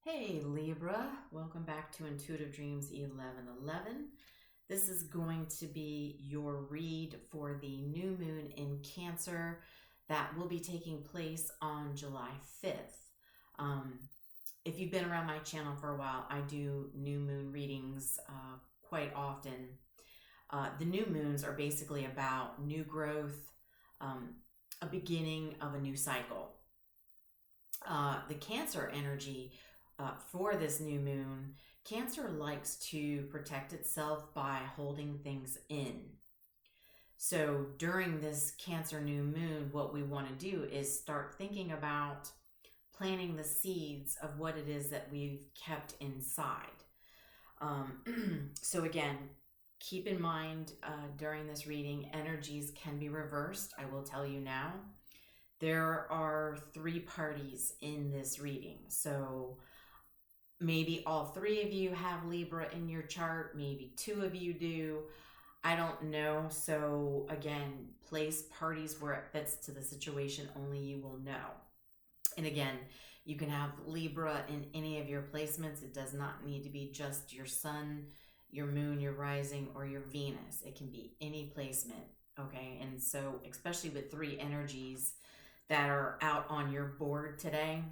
Hey Libra, welcome back to Intuitive Dreams 1111. This is going to be your read for the new moon in Cancer that will be taking place on July 5th. If you've been around my channel for a while, I do new moon readings quite often. The new moons are basically about new growth, a beginning of a new cycle. The Cancer energy for this new moon, Cancer likes to protect itself by holding things in. So during this Cancer new moon, what we want to do is start thinking about planting the seeds of what it is that we've kept inside. So again, keep in mind during this reading, energies can be reversed. I will tell you now. There are 3 parties in this reading. So maybe all 3 of you have Libra in your chart. Maybe 2 of you do. I don't know. So again, place parties where it fits to the situation. Only you will know. And again, you can have Libra in any of your placements. It does not need to be just your sun, your moon, your rising, or your Venus. It can be any placement. Okay. And so especially with 3 energies that are out on your board today,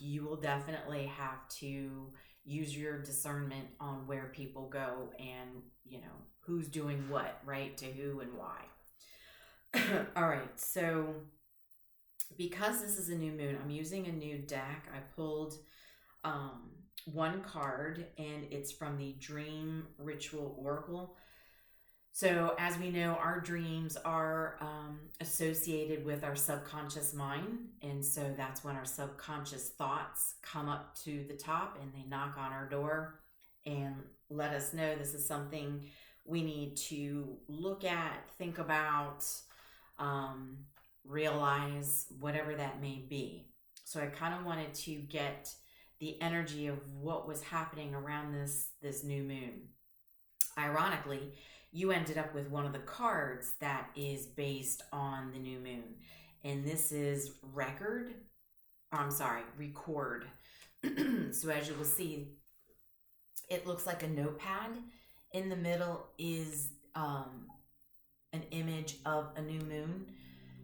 you will definitely have to use your discernment on where people go and, you know, who's doing what, right, to who and why. All right, so because this is a new moon, I'm using a new deck. I pulled one card, and it's from the Dream Ritual Oracle. So as we know, our dreams are associated with our subconscious mind. And so that's when our subconscious thoughts come up to the top and they knock on our door and let us know this is something we need to look at, think about, realize, whatever that may be. So I kind of wanted to get the energy of what was happening around this new moon. Ironically, you ended up with one of the cards that is based on the new moon. And this is record. So as you will see, it looks like a notepad. In the middle is an image of a new moon.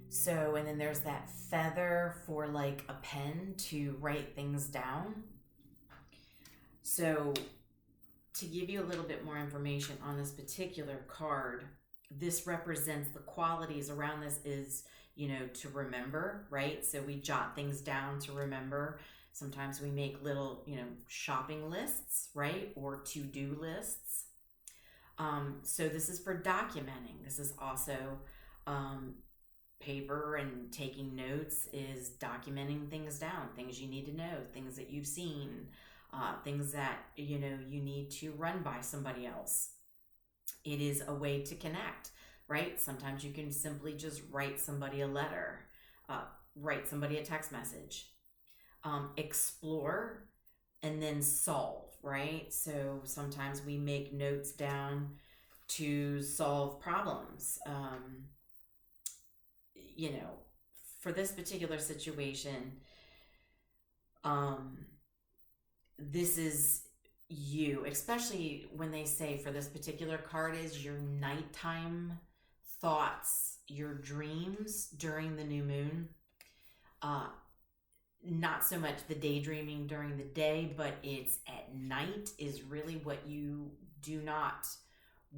So, and then there's that feather for like a pen to write things down. So to give you a little bit more information on this particular card, this represents the qualities around this is, you know, to remember, right? So we jot things down to remember. Sometimes we make little, you know, shopping lists, right? Or to-do lists. So this is for documenting. This is also paper, and taking notes is documenting things down, things you need to know, things that you've seen, things that, you know, you need to run by somebody else. It is a way to connect, right? Sometimes you can simply just write somebody a letter, write somebody a text message, explore, and then solve, right? So sometimes we make notes down to solve problems. You know, for this particular situation, this is you, especially when they say for this particular card is your nighttime thoughts, your dreams during the new moon. Not so much the daydreaming during the day, but it's at night is really what you do not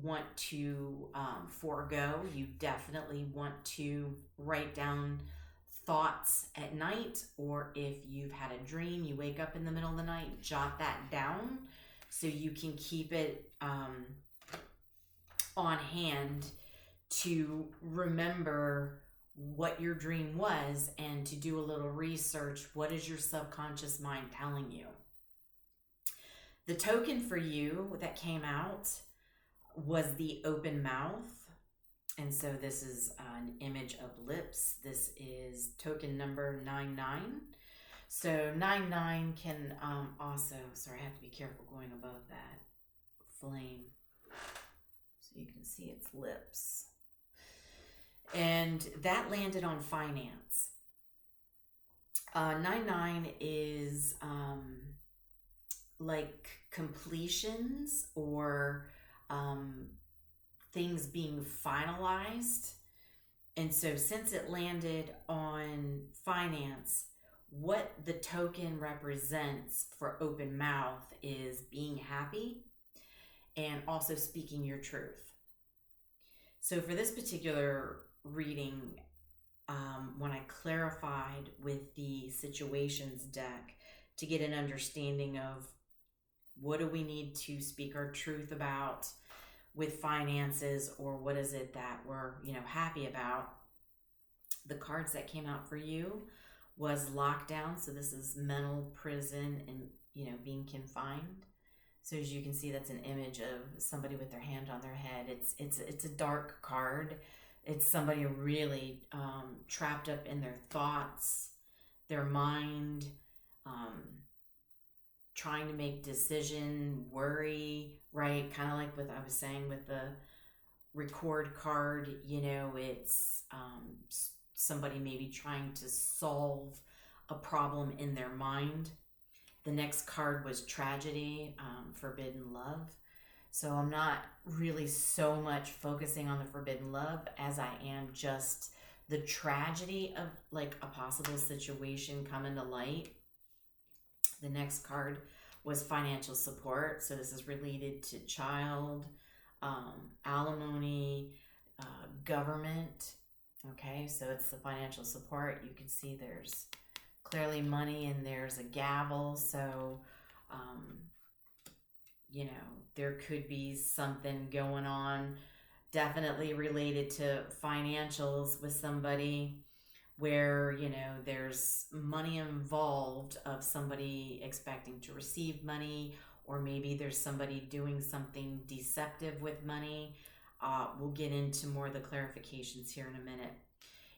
want to forego. You definitely want to write down thoughts at night, or if you've had a dream, you wake up in the middle of the night, jot that down so you can keep it on hand to remember what your dream was and to do a little research. What is your subconscious mind telling you? The token for you that came out was the open mouth. And so this is an image of lips. This is token number 99. So 99 can also, sorry, I have to be careful going above that flame. So you can see its lips. And that landed on finance. 99 is like completions or things being finalized. And so since it landed on finance, what the token represents for open mouth is being happy and also speaking your truth. So for this particular reading, when I clarified with the situations deck to get an understanding of what do we need to speak our truth about with finances, or what is it that we're, happy about, the cards that came out for you was lockdown. So this is mental prison and, being confined. So as you can see, that's an image of somebody with their hand on their head. It's a dark card. It's somebody really trapped up in their thoughts, their mind, trying to make decision, worry, right? Kind of like what I was saying with the record card, it's somebody maybe trying to solve a problem in their mind. The next card was tragedy, forbidden love. So I'm not really so much focusing on the forbidden love as I am just the tragedy of like a possible situation coming to light. The next card was financial support. So this is related to child, alimony, government. Okay, so it's the financial support. You can see there's clearly money and there's a gavel. So, there could be something going on definitely related to financials with somebody where, there's money involved of somebody expecting to receive money, or maybe there's somebody doing something deceptive with money. We'll get into more of the clarifications here in a minute.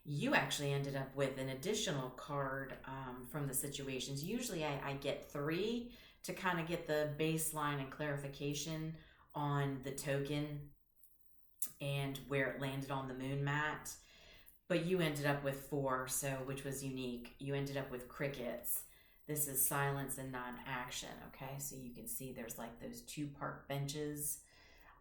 You actually ended up with an additional card from the situations. Usually I get 3 to kind of get the baseline and clarification on the token and where it landed on the moon mat. But you ended up with 4, so which was unique. You ended up with crickets. This is silence and non-action, okay? So you can see there's like those 2 park benches.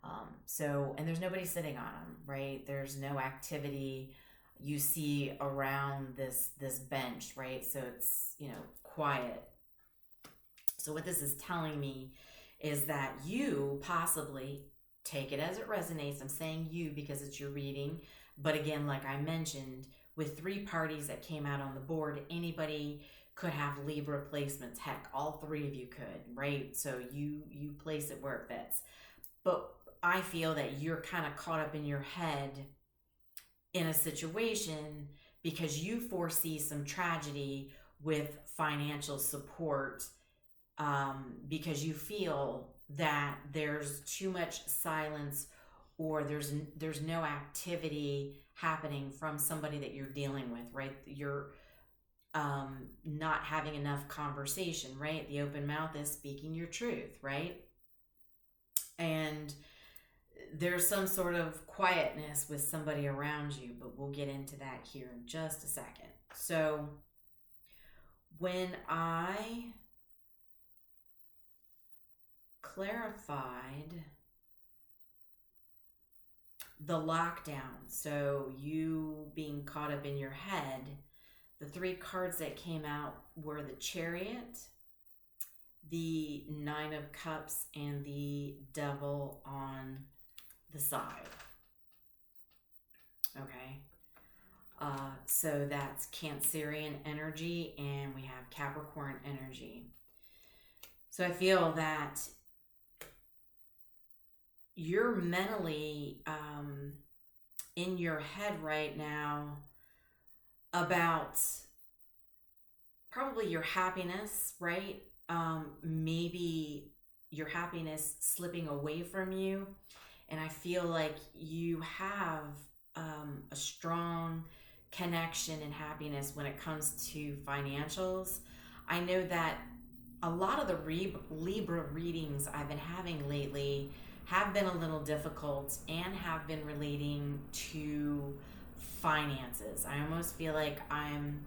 And there's nobody sitting on them, right? There's no activity you see around this bench, right? So it's, quiet. So what this is telling me is that you possibly, take it as it resonates. I'm saying you because it's your reading. But again, like I mentioned, with 3 parties that came out on the board, anybody could have Libra placements. Heck, all 3 of you could, right? So you place it where it fits. But I feel that you're kind of caught up in your head in a situation because you foresee some tragedy with financial support, because you feel that there's too much silence or there's no activity happening from somebody that you're dealing with, right? You're not having enough conversation, right? The open mouth is speaking your truth, right? And there's some sort of quietness with somebody around you, but we'll get into that here in just a second. So when I clarified the lockdown, so you being caught up in your head, the 3 cards that came out were the Chariot, the 9 of Cups, and the Devil on the side. Okay. So that's Cancerian energy, and we have Capricorn energy. So I feel that you're mentally in your head right now about probably your happiness, right? Maybe your happiness slipping away from you. And I feel like you have a strong connection and happiness when it comes to financials. I know that a lot of the Libra readings I've been having lately have been a little difficult and have been relating to finances. I almost feel like I'm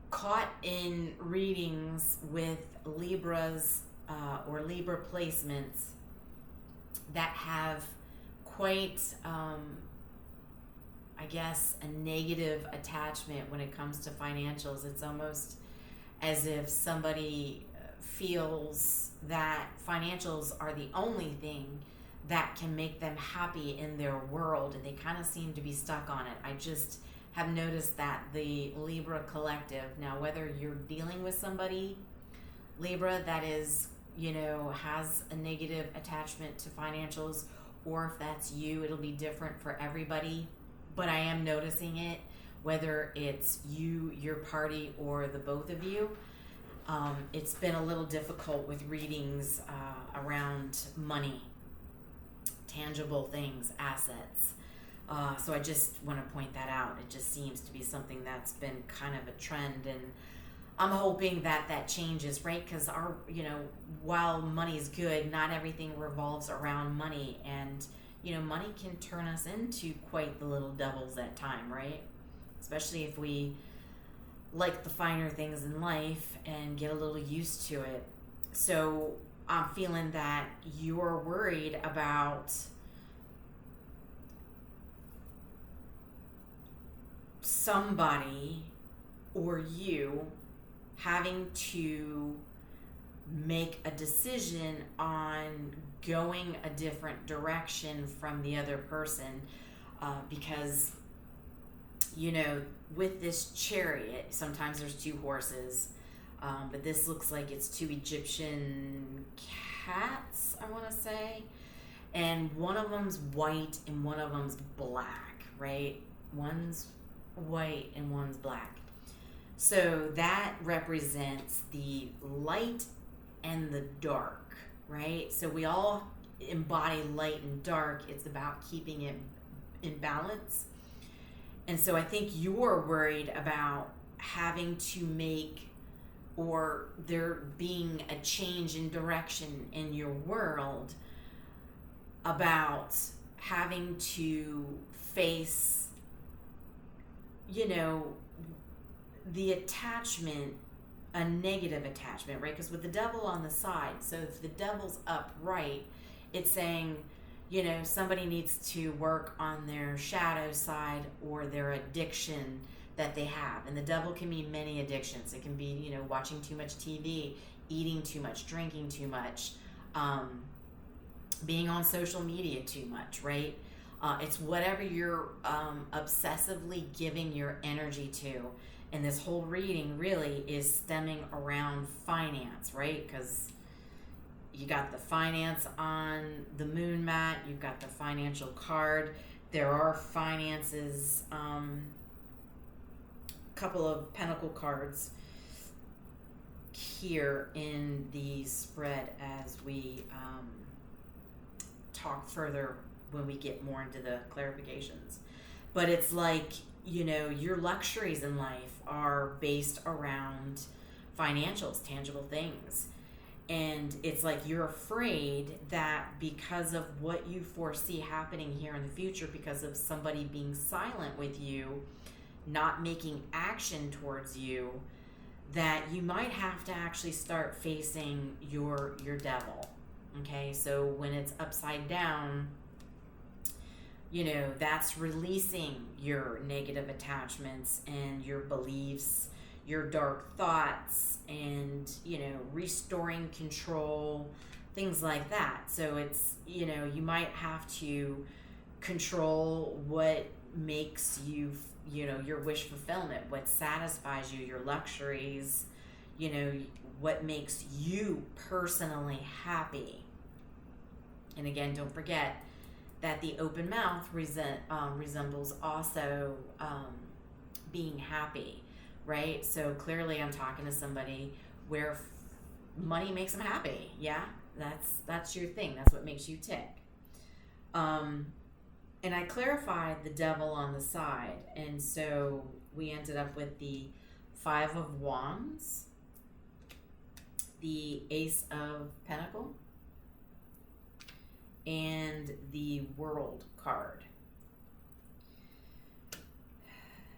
caught in readings with Libras or Libra placements that have quite, I guess, a negative attachment when it comes to financials. It's almost as if somebody feels that financials are the only thing that can make them happy in their world, and they kind of seem to be stuck on it. I just have noticed that the Libra collective, now whether you're dealing with somebody, Libra, that is, has a negative attachment to financials, or if that's you, it'll be different for everybody. But I am noticing it, whether it's you, your party, or the both of you. It's been a little difficult with readings around money, tangible things, assets. So I just want to point that out. It just seems to be something that's been kind of a trend, and I'm hoping that that changes, right? Because while money is good, not everything revolves around money, and money can turn us into quite the little devils at time, right? Especially if we like the finer things in life and get a little used to it. So I'm feeling that you're worried about somebody or you having to make a decision on going a different direction from the other person, because with this chariot, sometimes there's two horses, but this looks like it's two Egyptian cats, I want to say, and one of them's white and one of them's black, right? One's white and one's black. So that represents the light and the dark, right? So we all embody light and dark. It's about keeping it in balance. And so I think you're worried about having to make, or there being a change in direction in your world, about having to face, the attachment, a negative attachment, right? Because with the devil on the side, so if the devil's upright, it's saying, somebody needs to work on their shadow side or their addiction that they have. And the devil can mean many addictions. It can be, watching too much TV, eating too much, drinking too much, being on social media too much, right? It's whatever you're obsessively giving your energy to. And this whole reading really is stemming around finance, right? Because you got the finance on the moon mat, you've got the financial card. There are finances, couple of pentacle cards here in the spread as we talk further when we get more into the clarifications. But it's like, your luxuries in life are based around financials, tangible things. And it's like you're afraid that because of what you foresee happening here in the future, because of somebody being silent with you, not making action towards you, that you might have to actually start facing your devil. Okay, so when it's upside down, that's releasing your negative attachments and your beliefs, your dark thoughts, and, restoring control, things like that. So it's, you might have to control what makes you, your wish fulfillment, what satisfies you, your luxuries, what makes you personally happy. And again, don't forget that the open mouth resembles also being happy, right? So clearly I'm talking to somebody where money makes them happy. Yeah, that's your thing. That's what makes you tick. And I clarified the devil on the side, and so we ended up with the 5 of Wands, the Ace of Pentacles, and the World card.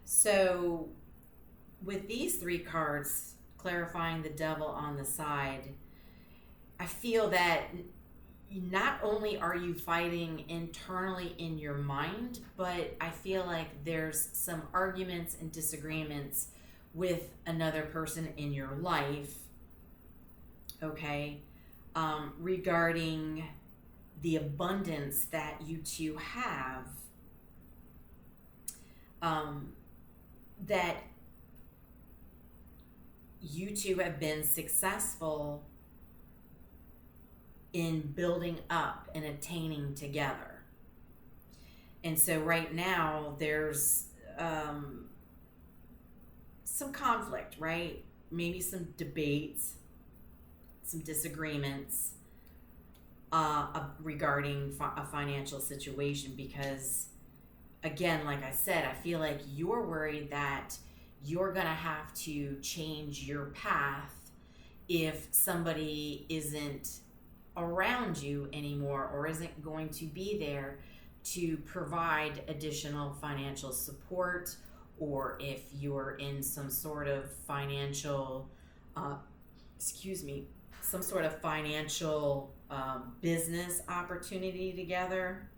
So with these 3 cards clarifying the devil on the side, I feel that not only are you fighting internally in your mind, but I feel like there's some arguments and disagreements with another person in your life, okay, regarding the abundance that you two have, that you two have been successful in building up and attaining together. And so right now there's some conflict, right? Maybe some debates, some disagreements regarding a financial situation, because again, like I said, I feel like you're worried that you're gonna have to change your path if somebody isn't around you anymore or isn't going to be there to provide additional financial support, or if you're in some sort of financial some sort of financial business opportunity together.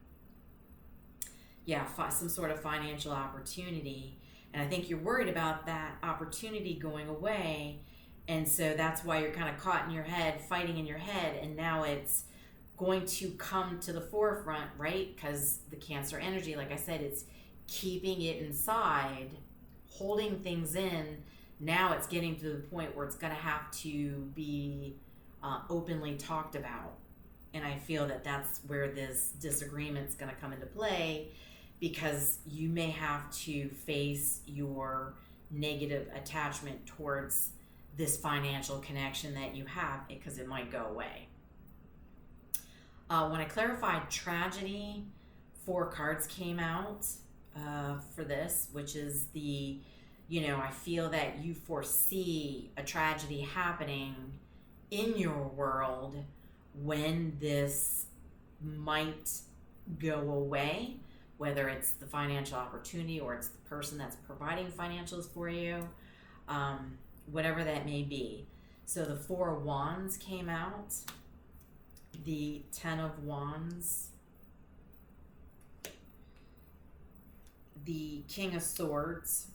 Yeah, some sort of financial opportunity. And I think you're worried about that opportunity going away. And so that's why you're kind of caught in your head, fighting in your head. And now it's going to come to the forefront, right? Because the Cancer energy, like I said, it's keeping it inside, holding things in. Now it's getting to the point where it's going to have to be openly talked about. And I feel that that's where this disagreement's going to come into play, because you may have to face your negative attachment towards this financial connection that you have, because it might go away. When I clarified tragedy, 4 cards came out for this, which is I feel that you foresee a tragedy happening in your world when this might go away, whether it's the financial opportunity or it's the person that's providing financials for you, whatever that may be. So the 4 of Wands came out, the 10 of Wands, the King of Swords,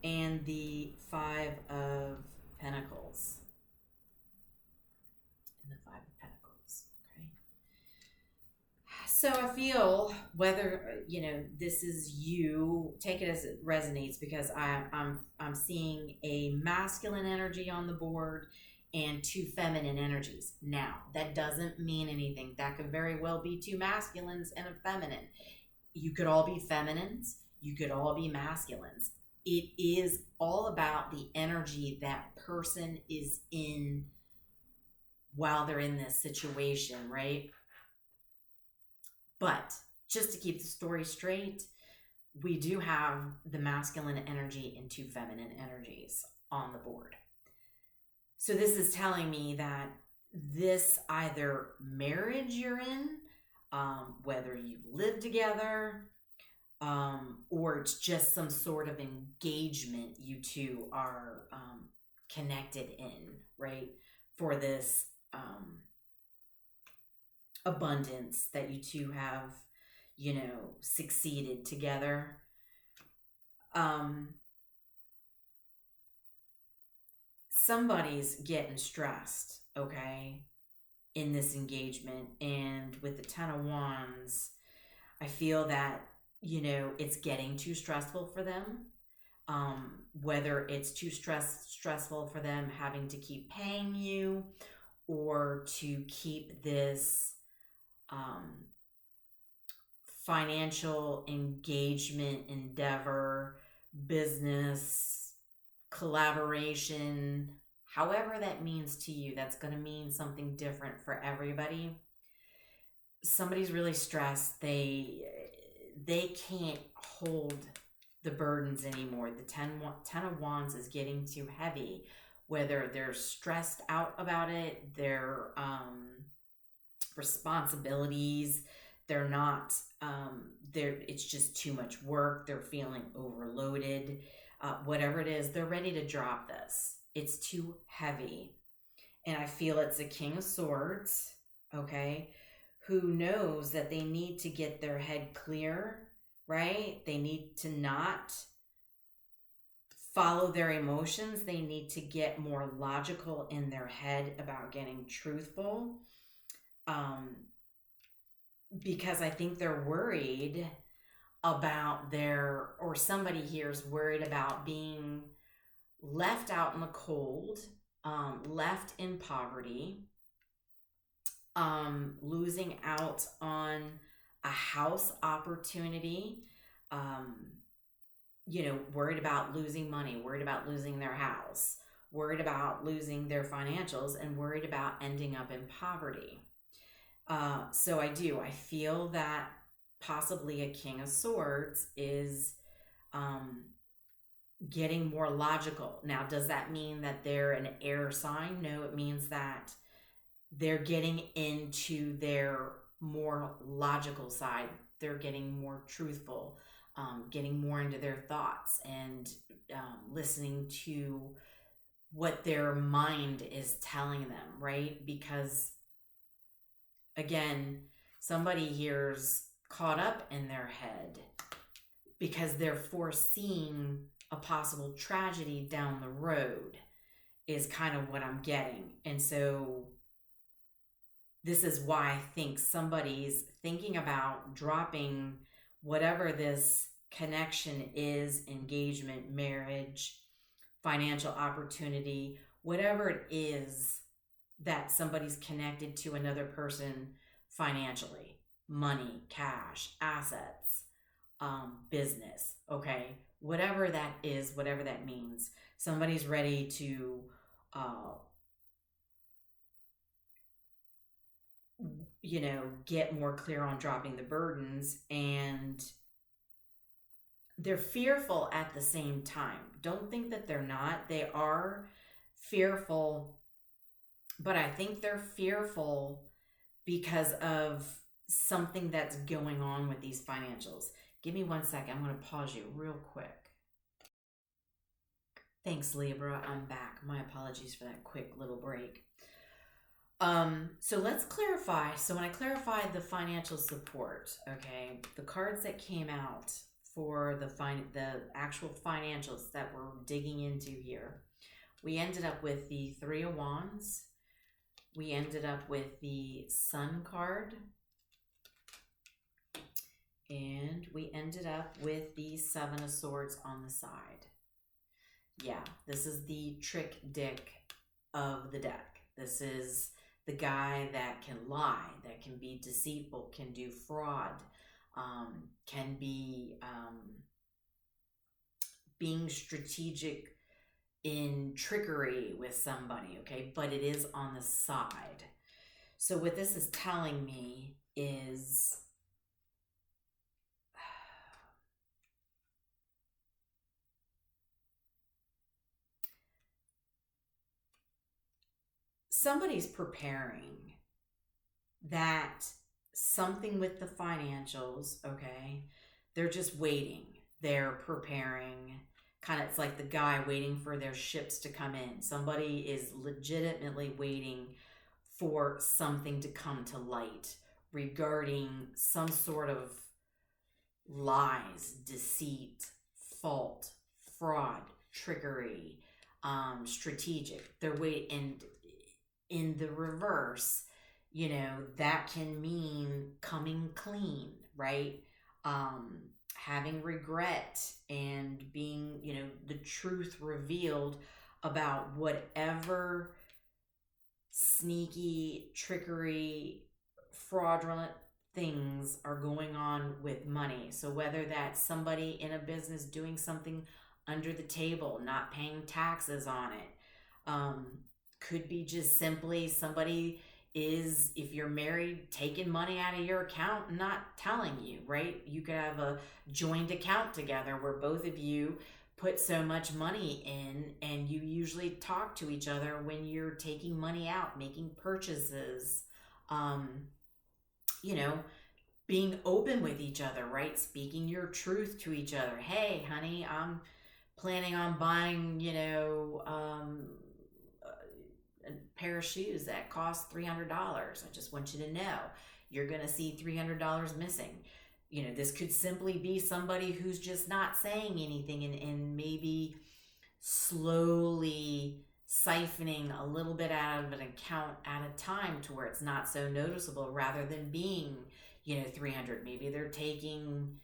and the 5 of Pentacles. And the 5 of Pentacles, okay? So I feel whether, this is you, take it as it resonates, because I'm seeing a masculine energy on the board and 2 feminine energies. Now, that doesn't mean anything. That could very well be 2 masculines and a feminine. You could all be feminines. You could all be masculines. It is all about the energy that person is in while they're in this situation, right? But just to keep the story straight, we do have the masculine energy and 2 feminine energies on the board. So this is telling me that this either marriage you're in, whether you live together, or it's just some sort of engagement you two are connected in, right? For this abundance that you two have, succeeded together. Somebody's getting stressed, okay, in this engagement. And with the 10 of Wands, I feel that, it's getting too stressful for them. Whether it's too stressful for them having to keep paying you, or to keep this financial engagement, endeavor, business, collaboration, however that means to you. That's going to mean something different for everybody. Somebody's really stressed. They can't hold the burdens anymore. The 10 of Wands is getting too heavy, whether they're stressed out about it, their responsibilities, they're not, it's just too much work, they're feeling overloaded, whatever it is, they're ready to drop this. It's too heavy. And I feel it's a King of Swords, okay, who knows that they need to get their head clear, right? They need to not follow their emotions. They need to get more logical in their head about getting truthful. Because I think they're worried about or somebody here is worried about being left out in the cold, left in poverty, losing out on a house opportunity, worried about losing money, worried about losing their house, worried about losing their financials, and worried about ending up in poverty. So I feel that possibly a King of Swords is getting more logical. Now, does that mean that they're an air sign? No, it means that they're getting into their more logical side. They're getting more truthful, getting more into their thoughts, and listening to what their mind is telling them, right? Because, again, somebody here's caught up in their head because they're foreseeing a possible tragedy down the road is kind of what I'm getting. And so this is why I think somebody's thinking about dropping whatever this connection is, engagement, marriage, financial opportunity, whatever it is that somebody's connected to another person financially, money, cash, assets, business, okay? Whatever that is, whatever that means, somebody's ready to get more clear on dropping the burdens, and they're fearful at the same time. Don't think that they're not. They are fearful, but I think they're fearful because of something that's going on with these financials. Give me 1 second. I'm going to pause you real quick. Thanks, Libra. I'm back. My apologies for that quick little break. So let's clarify. So when I clarified the financial support, okay, the cards that came out for the actual financials that we're digging into here, we ended up with the Three of Wands. We ended up with the Sun card. And we ended up with the Seven of Swords on the side. Yeah, this is the trick dick of the deck. This is the guy that can lie, that can be deceitful, can do fraud, can be being strategic in trickery with somebody, okay? But it is on the side. So what this is telling me is somebody's preparing that something with the financials, okay? They're just waiting. They're preparing. Kind of, it's like the guy waiting for their ships to come in. Somebody is legitimately waiting for something to come to light regarding some sort of lies, deceit, fault, fraud, trickery, strategic. They're waiting. And in the reverse, that can mean coming clean, right? Having regret and being, the truth revealed about whatever sneaky, trickery, fraudulent things are going on with money. So whether that's somebody in a business doing something under the table, not paying taxes on it, could be just simply somebody is, if you're married, taking money out of your account and not telling you, right? You could have a joint account together where both of you put so much money in, and you usually talk to each other when you're taking money out, making purchases, being open with each other, right? Speaking your truth to each other. Hey, honey, I'm planning on buying, pair of shoes that cost $300. I just want you to know you're going to see $300 missing. You know, this could simply be somebody who's just not saying anything and maybe slowly siphoning a little bit out of an account at a time to where it's not so noticeable, rather than being, you know, 300. Maybe they're taking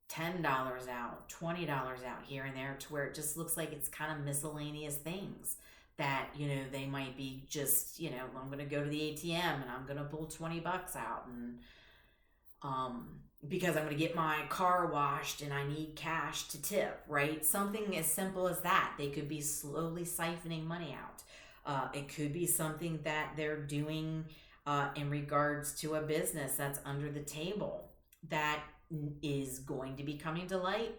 $10 out, $20 out here and there, to where it just looks like it's kind of miscellaneous things that, you know, they might be just, you know, I'm going to go to the ATM and I'm going to pull 20 bucks out, and because I'm going to get my car washed and I need cash to tip, right? Something as simple as that. They could be slowly siphoning money out. It could be something that they're doing in regards to a business that's under the table that is going to be coming to light.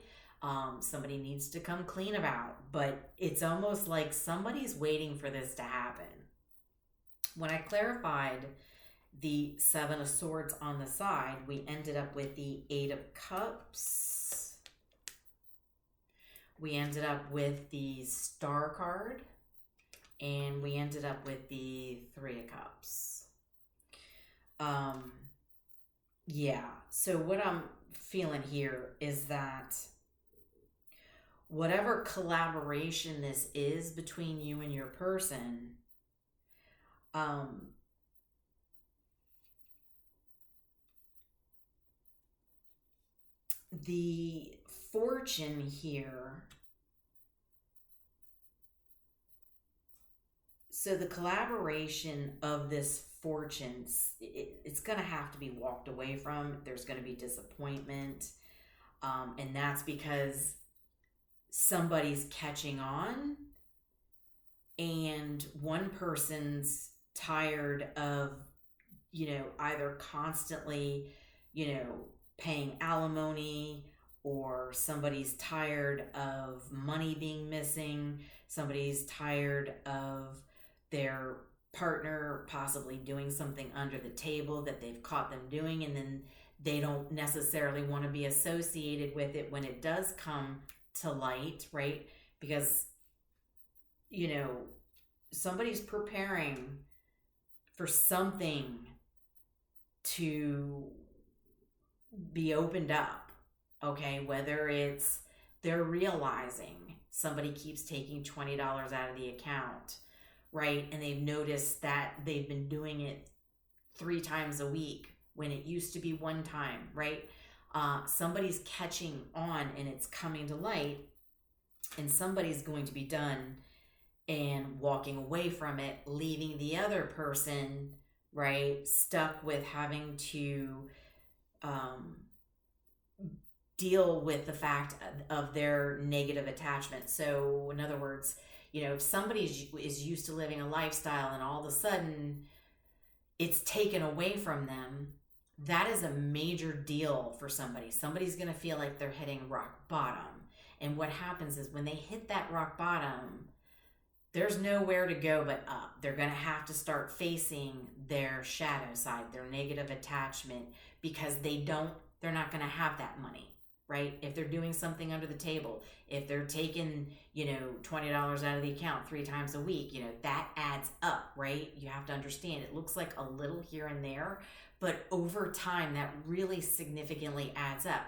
Somebody needs to come clean about, but it's almost like somebody's waiting for this to happen. When I clarified the 7 of Swords on the side, we ended up with the 8 of Cups. We ended up with the Star card, and we ended up with the 3 of Cups. Yeah, so what I'm feeling here is that whatever collaboration this is between you and your person, the fortune here, so the collaboration of this fortune, it's going to have to be walked away from. There's going to be disappointment, and that's because somebody's catching on, and one person's tired of, you know, either constantly, you know, paying alimony, or somebody's tired of money being missing. Somebody's tired of their partner possibly doing something under the table that they've caught them doing, and then they don't necessarily want to be associated with it when it does come to light, right? Because, you know, somebody's preparing for something to be opened up, okay? Whether it's they're realizing somebody keeps taking $20 out of the account, right? And they've noticed that they've been doing it 3 times a week when it used to be 1 time, right? Somebody's catching on and it's coming to light, and somebody's going to be done and walking away from it, leaving the other person, right, stuck with having to deal with the fact of their negative attachment. So in other words, you know, if somebody is used to living a lifestyle and all of a sudden it's taken away from them, that is a major deal for somebody. Somebody's going to feel like they're hitting rock bottom. And what happens is when they hit that rock bottom, there's nowhere to go but up. They're going to have to start facing their shadow side, their negative attachment, because they're not going to have that money, right? If they're doing something under the table, if they're taking, you know, $20 out of the account 3 times a week, you know, that adds up, right? You have to understand, it looks like a little here and there, but over time, that really significantly adds up.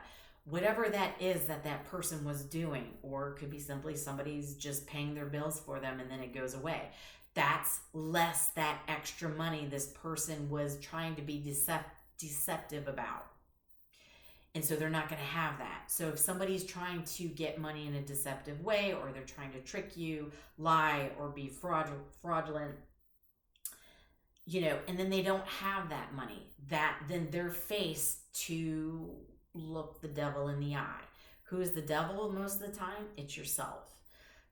Whatever that is that person was doing, or it could be simply somebody's just paying their bills for them and then it goes away. That's less that extra money this person was trying to be deceptive about. And so they're not going to have that. So if somebody's trying to get money in a deceptive way, or they're trying to trick you, lie, or be fraudulent, you know, and then they don't have that money, then they're faced to look the devil in the eye. Who is the devil most of the time? It's yourself,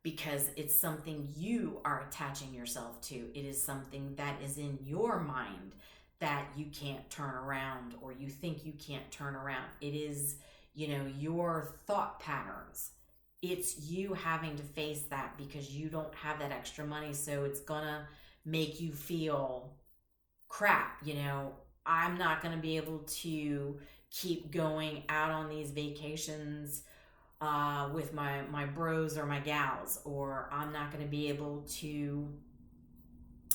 because it's something you are attaching yourself to. It is something that is in your mind that you can't turn around, or you think you can't turn around. It is, you know, your thought patterns. It's you having to face that because you don't have that extra money. So it's gonna make you feel crap. You know, I'm not gonna be able to keep going out on these vacations with my bros or my gals, or I'm not gonna be able to,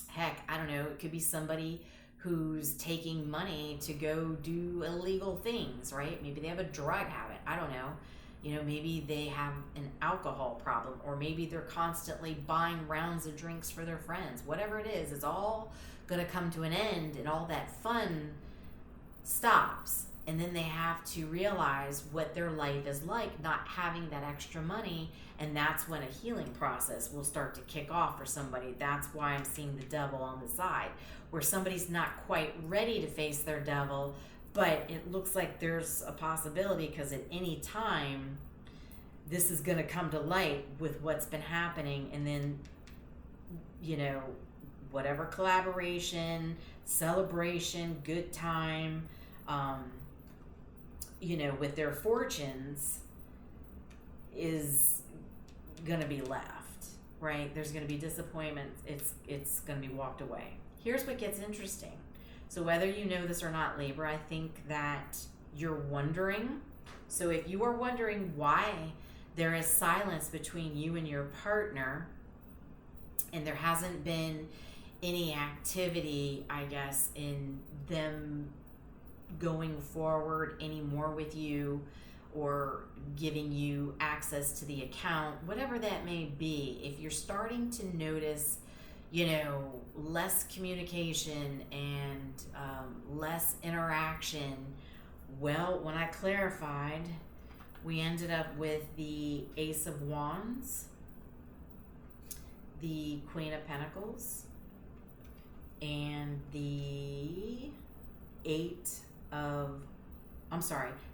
heck, I don't don't know, it could be somebody who's taking money to go do illegal things, right? Maybe they have a drug habit. I don't know. You know, maybe they have an alcohol problem, or maybe they're constantly buying rounds of drinks for their friends. Whatever it is, it's all going to come to an end, and all that fun stops. And then they have to realize what their life is like, not having that extra money. And that's when a healing process will start to kick off for somebody. That's why I'm seeing the devil on the side, where somebody's not quite ready to face their devil, but it looks like there's a possibility, because at any time this is going to come to light with what's been happening. And then, you know, whatever collaboration, celebration, good time, you know, with their fortunes is going to be left, right? There's going to be disappointment. It's going to be walked away. Here's what gets interesting. So whether you know this or not, Libra, I think that you're wondering. So if you are wondering why there is silence between you and your partner, and there hasn't been any activity, I guess, in them going forward anymore with you, or giving you access to the account, whatever that may be, if you're starting to notice, you know, less communication and less interaction, well, when I clarified, we ended up with the Ace of Wands, the Queen of Pentacles, and the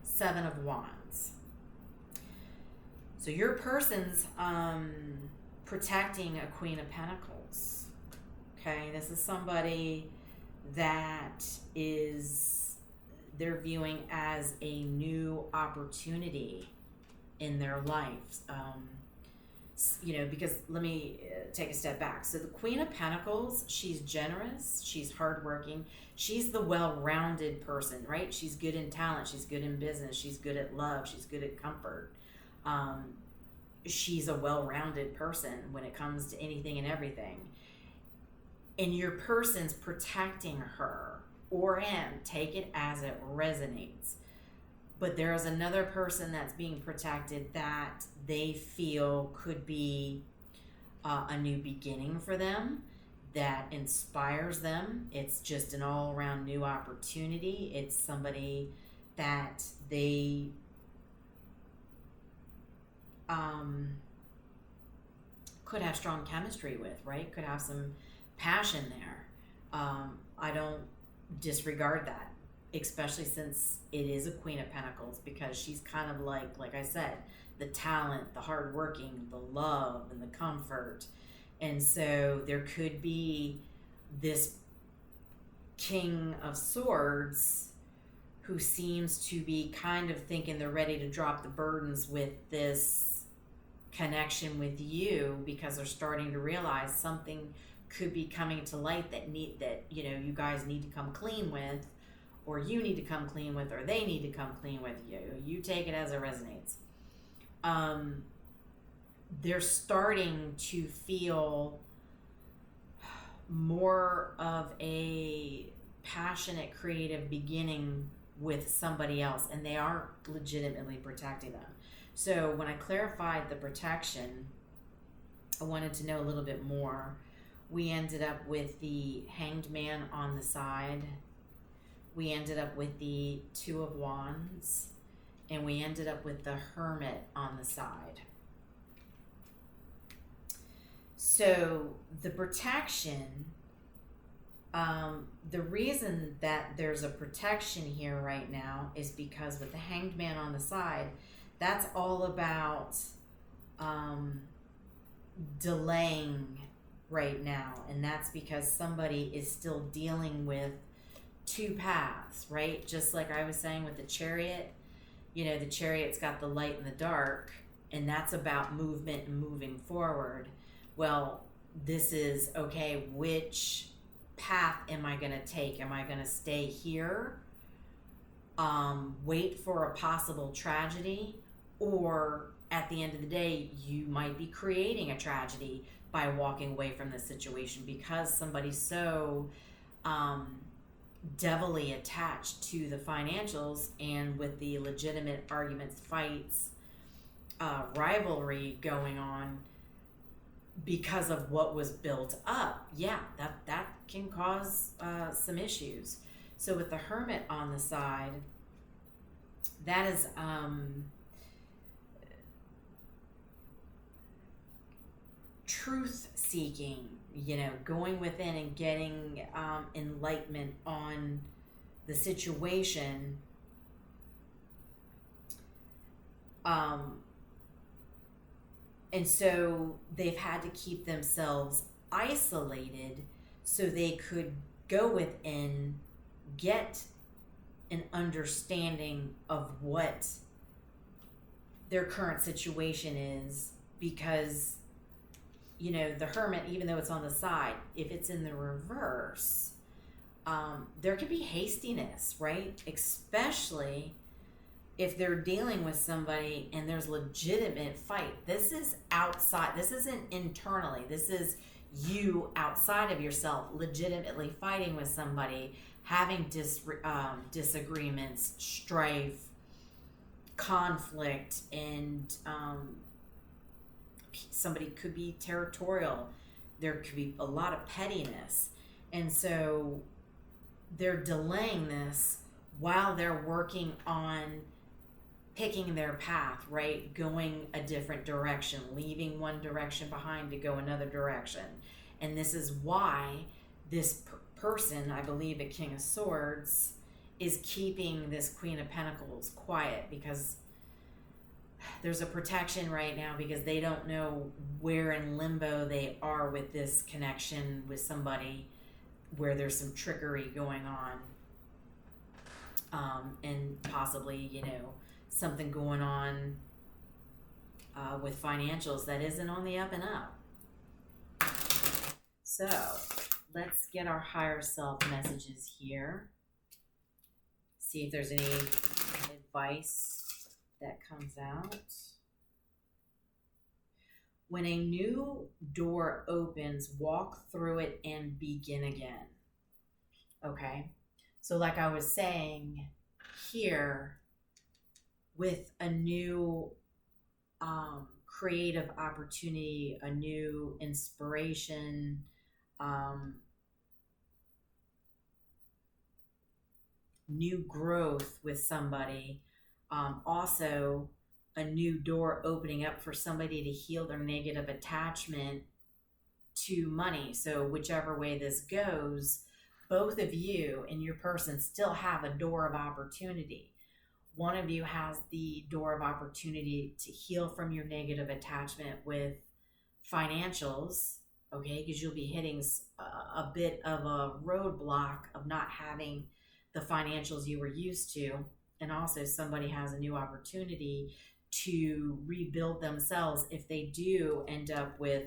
Seven of Wands. So your person's protecting a Queen of Pentacles. Okay, this is somebody that they're viewing as a new opportunity in their life. You know, because let me take a step back. So the Queen of Pentacles, she's generous, she's hardworking, she's the well-rounded person, right? She's good in talent, she's good in business, she's good at love, she's good at comfort. She's a well-rounded person when it comes to anything and everything. And your person's protecting her or him, take it as it resonates. But there is another person that's being protected that they feel could be a new beginning for them, that inspires them. It's just an all-around new opportunity. It's somebody that they could have strong chemistry with, right? Could have some passion there. I don't disregard that, especially since it is a Queen of Pentacles, because she's kind of like I said, the talent, the hardworking, the love, and the comfort. And so there could be this King of Swords who seems to be kind of thinking they're ready to drop the burdens with this connection with you, because they're starting to realize something could be coming to light that you know, you guys need to come clean with, or you need to come clean with, or they need to come clean with you. You take it as it resonates. They're starting to feel more of a passionate, creative beginning with somebody else, and they are legitimately protecting them. So when I clarified the protection, I wanted to know a little bit more. We ended up with the Hanged Man on the side. We ended up with the Two of Wands, and we ended up with the Hermit on the side. So the protection, the reason that there's a protection here right now is because with the Hanged Man on the side, that's all about delaying right now. And that's because somebody is still dealing with two paths, right? Just like I was saying with the Chariot, you know, the Chariot's got the light and the dark, and that's about movement and moving forward. Well, this is, okay, which path am I going to take? Am I going to stay here, wait for a possible tragedy, or at the end of the day, you might be creating a tragedy by walking away from the situation, because somebody's so devilly attached to the financials, and with the legitimate arguments, fights, rivalry going on because of what was built up. Yeah, that can cause some issues. So with the Hermit on the side, that is truth seeking, going within and getting enlightenment on the situation. And so they've had to keep themselves isolated so they could go within, get an understanding of what their current situation is, because the Hermit, even though it's on the side, if it's in the reverse, there could be hastiness, right? Especially if they're dealing with somebody and there's legitimate fight. This is outside. This isn't internally. This is you outside of yourself, legitimately fighting with somebody, having disagreements, strife, conflict, and somebody could be territorial. There could be a lot of pettiness. And so they're delaying this while they're working on picking their path, right? Going a different direction, leaving one direction behind to go another direction. And this is why this person, I believe a King of Swords, is keeping this Queen of Pentacles quiet, because there's a protection right now, because they don't know where in limbo they are with this connection with somebody, where there's some trickery going on, and possibly, something going on with financials that isn't on the up and up. So let's get our higher self messages here. See if there's any advice that comes out. When a new door opens, walk through it and begin again. Okay, so like I was saying here, with a new creative opportunity, a new inspiration, new growth with somebody, also a new door opening up for somebody to heal their negative attachment to money. So whichever way this goes, both of you and your person still have a door of opportunity. One of you has the door of opportunity to heal from your negative attachment with financials, okay, because you'll be hitting a bit of a roadblock of not having the financials you were used to. And also somebody has a new opportunity to rebuild themselves if they do end up with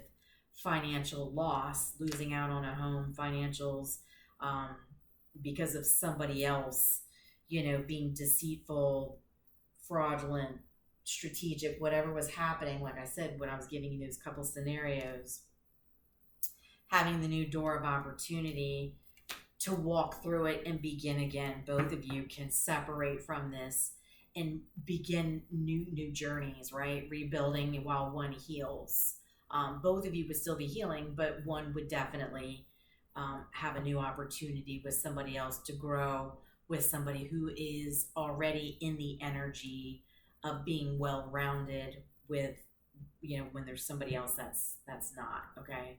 financial loss, losing out on a home, financials, because of somebody else, being deceitful, fraudulent, strategic, whatever was happening. Like I said, when I was giving you those couple scenarios, having the new door of opportunity to walk through it and begin again. Both of you can separate from this and begin new journeys, right? Rebuilding while one heals. Both of you would still be healing, but one would definitely have a new opportunity with somebody else to grow, with somebody who is already in the energy of being well-rounded, with, when there's somebody else that's not, okay?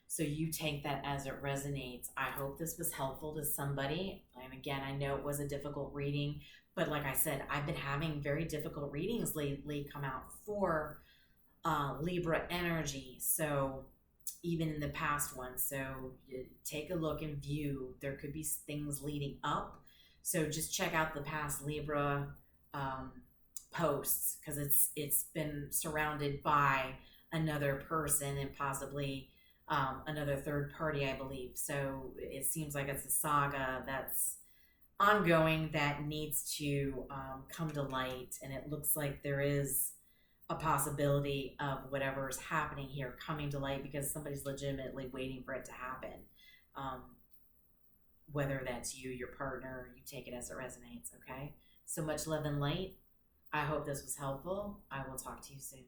So you take that as it resonates. I hope this was helpful to somebody. And again, I know it was a difficult reading, but like I said, I've been having very difficult readings lately come out for Libra energy. So even in the past one, so take a look and view. There could be things leading up. So just check out the past Libra posts, because it's been surrounded by another person and possibly another third party, I believe. So it seems like it's a saga that's ongoing that needs to come to light, and it looks like there is a possibility of whatever is happening here coming to light, because somebody's legitimately waiting for it to happen. Whether that's you, your partner, you take it as it resonates, okay? So much love and light. I hope this was helpful. I will talk to you soon.